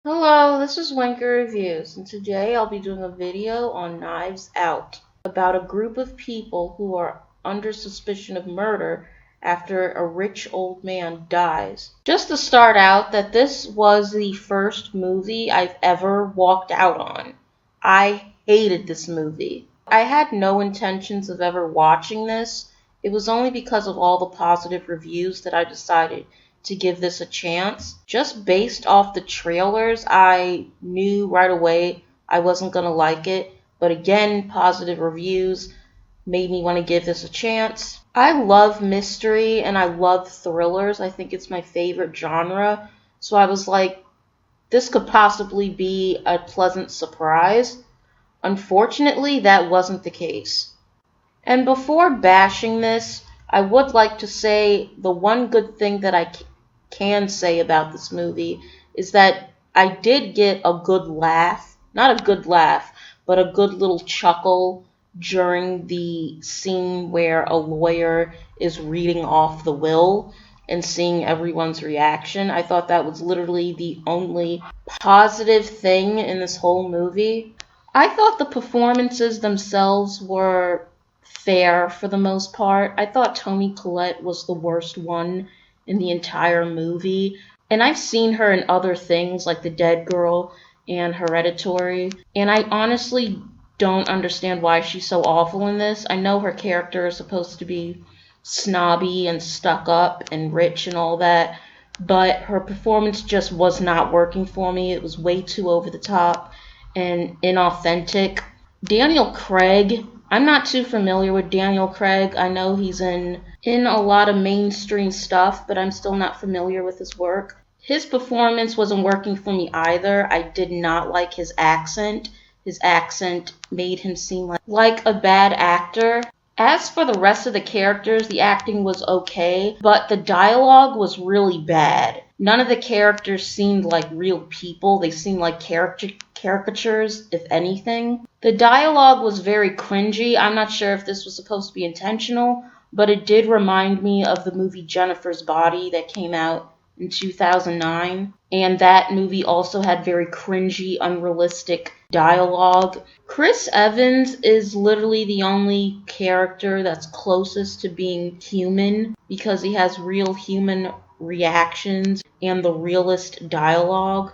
Hello, this is Winker Reviews, and today I'll be doing a video on Knives Out, about a group of people who are under suspicion of murder after a rich old man dies. Just to start out, that this was the first movie I've ever walked out on. I hated this movie. I had no intentions of ever watching this. It was only because of all the positive reviews that I decided to give this a chance. Just based off the trailers, I knew right away I wasn't going to like it. But again, positive reviews made me want to give this a chance. I love mystery and I love thrillers. I think it's my favorite genre. So I was like, this could possibly be a pleasant surprise. Unfortunately, that wasn't the case. And before bashing this, I would like to say the one good thing that I can say about this movie is that I did get a good laugh. Not a good laugh, but a good little chuckle during the scene where a lawyer is reading off the will and seeing everyone's reaction. I thought that was literally the only positive thing in this whole movie. I thought the performances themselves were fair for the most part. I thought Toni Collette was the worst one in the entire movie. And I've seen her in other things like The Dead Girl and Hereditary. And I honestly don't understand why she's so awful in this. I know her character is supposed to be snobby and stuck up and rich and all that, but her performance just was not working for me. It was way too over the top and inauthentic. Daniel Craig, I'm not too familiar with Daniel Craig. I know he's in a lot of mainstream stuff, but I'm still not familiar with his work. His performance wasn't working for me either. I did not like his accent. His accent made him seem like a bad actor. As for the rest of the characters, the acting was okay, but the dialogue was really bad. None of the characters seemed like real people. They seemed like caricatures, if anything. The dialogue was very cringy. I'm not sure if this was supposed to be intentional, but it did remind me of the movie Jennifer's Body that came out in 2009. And that movie also had very cringy, unrealistic dialogue. Chris Evans is literally the only character that's closest to being human because he has real human reactions and the realist dialogue.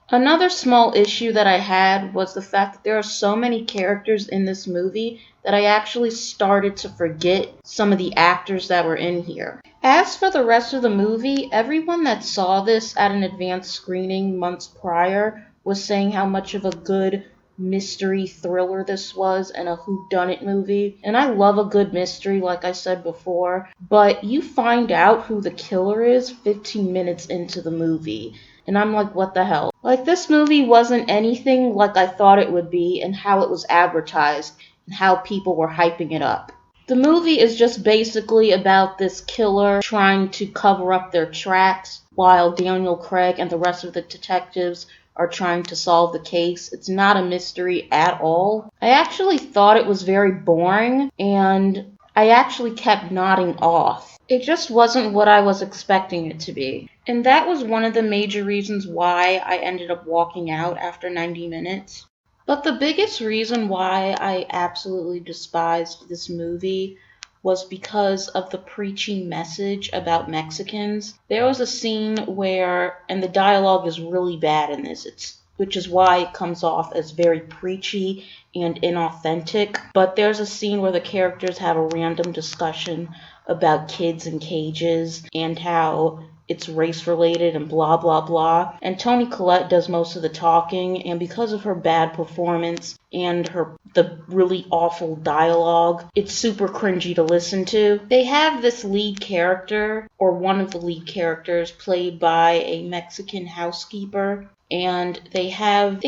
Another small issue that I had was the fact that there are so many characters in this movie that I actually started to forget some of the actors that were in here. As for the rest of the movie, everyone that saw this at an advanced screening months prior was saying how much of a good mystery thriller this was and a whodunit movie. And I love a good mystery, like I said before, but you find out who the killer is 15 minutes into the movie. And I'm like, what the hell? Like, this movie wasn't anything like I thought it would be and how it was advertised and how people were hyping it up. The movie is just basically about this killer trying to cover up their tracks while Daniel Craig and the rest of the detectives are trying to solve the case. It's not a mystery at all. I actually thought it was very boring and I actually kept nodding off. It just wasn't what I was expecting it to be. And that was one of the major reasons why I ended up walking out after 90 minutes. But the biggest reason why I absolutely despised this movie was because of the preachy message about Mexicans. There was a scene where, and the dialogue is really bad in this, which is why it comes off as very preachy and inauthentic. But there's a scene where the characters have a random discussion about kids in cages and how it's race related and blah blah blah. And Toni Collette does most of the talking, and because of her bad performance and the really awful dialogue, it's super cringy to listen to. They have this lead character, or one of the lead characters, played by a Mexican housekeeper, and they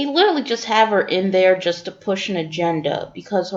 literally just have her in there just to push an agenda because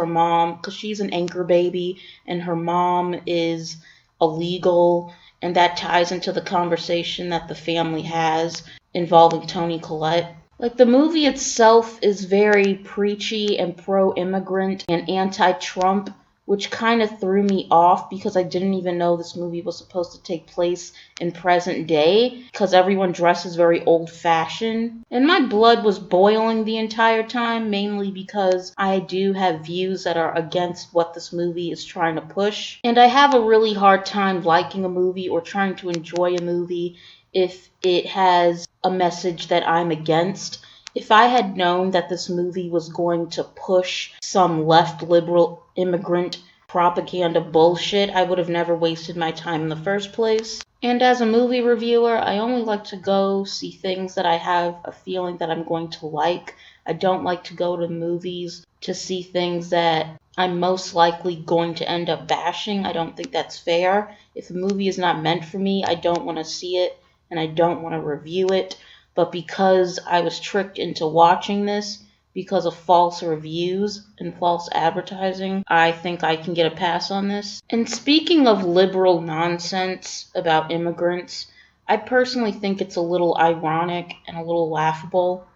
she's an anchor baby and her mom is illegal, and that ties into the conversation that the family has involving Toni Collette. Like, the movie itself is very preachy and pro-immigrant and anti-Trump, which kind of threw me off because I didn't even know this movie was supposed to take place in present day because everyone dresses very old-fashioned. And my blood was boiling the entire time, mainly because I do have views that are against what this movie is trying to push. And I have a really hard time liking a movie or trying to enjoy a movie if it has a message that I'm against. If I had known that this movie was going to push some left liberal immigrant propaganda bullshit, I would have never wasted my time in the first place. And as a movie reviewer, I only like to go see things that I have a feeling that I'm going to like. I don't like to go to movies to see things that I'm most likely going to end up bashing. I don't think that's fair. If a movie is not meant for me, I don't want to see it and I don't want to review it. But because I was tricked into watching this because of false reviews and false advertising, I think I can get a pass on this. And speaking of liberal nonsense about immigrants, I personally think it's a little ironic and a little laughable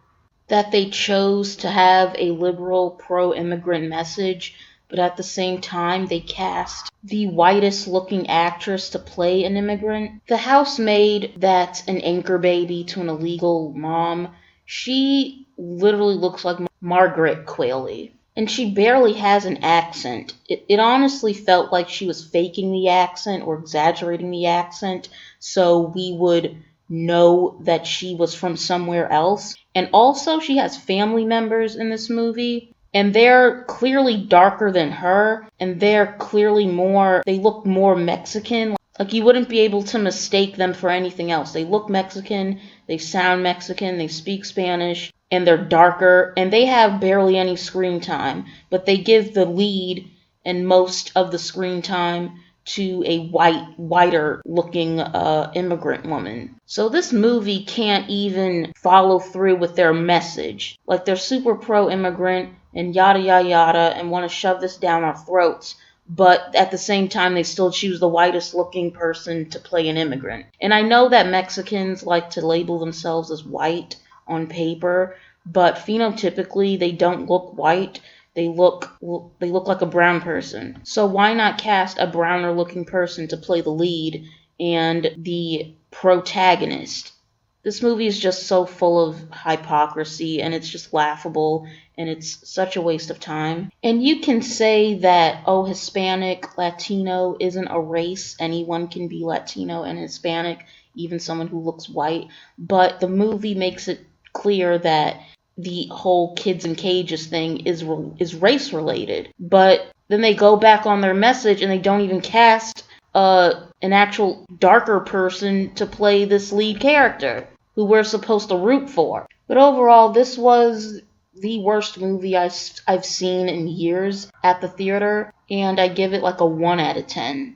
that they chose to have a liberal pro-immigrant message, but at the same time they cast the whitest looking actress to play an immigrant. The housemaid that's an anchor baby to an illegal mom, she literally looks like Margaret Qualley. And she barely has an accent. It honestly felt like she was faking the accent or exaggerating the accent so we would know that she was from somewhere else. And also, she has family members in this movie, and they're clearly darker than her, and they look more Mexican. Like, you wouldn't be able to mistake them for anything else. They look Mexican, they sound Mexican, they speak Spanish, and they're darker, and they have barely any screen time, but they give the lead and most of the screen time to a whiter looking immigrant woman. So this movie can't even follow through with their message. Like, they're super pro immigrant and yada yada yada and want to shove this down our throats, but at the same time they still choose the whitest looking person to play an immigrant. And I know that Mexicans like to label themselves as white on paper, but phenotypically they don't look white. They look like a brown person. So why not cast a browner looking person to play the lead and the protagonist? This movie is just so full of hypocrisy and it's just laughable and it's such a waste of time. And you can say that, oh, Hispanic, Latino isn't a race. Anyone can be Latino and Hispanic, even someone who looks white. But the movie makes it clear that the whole kids in cages thing is race related. But then they go back on their message and they don't even cast an actual darker person to play this lead character who we're supposed to root for. But overall, this was the worst movie I've seen in years at the theater, and I give it like a 1 out of 10.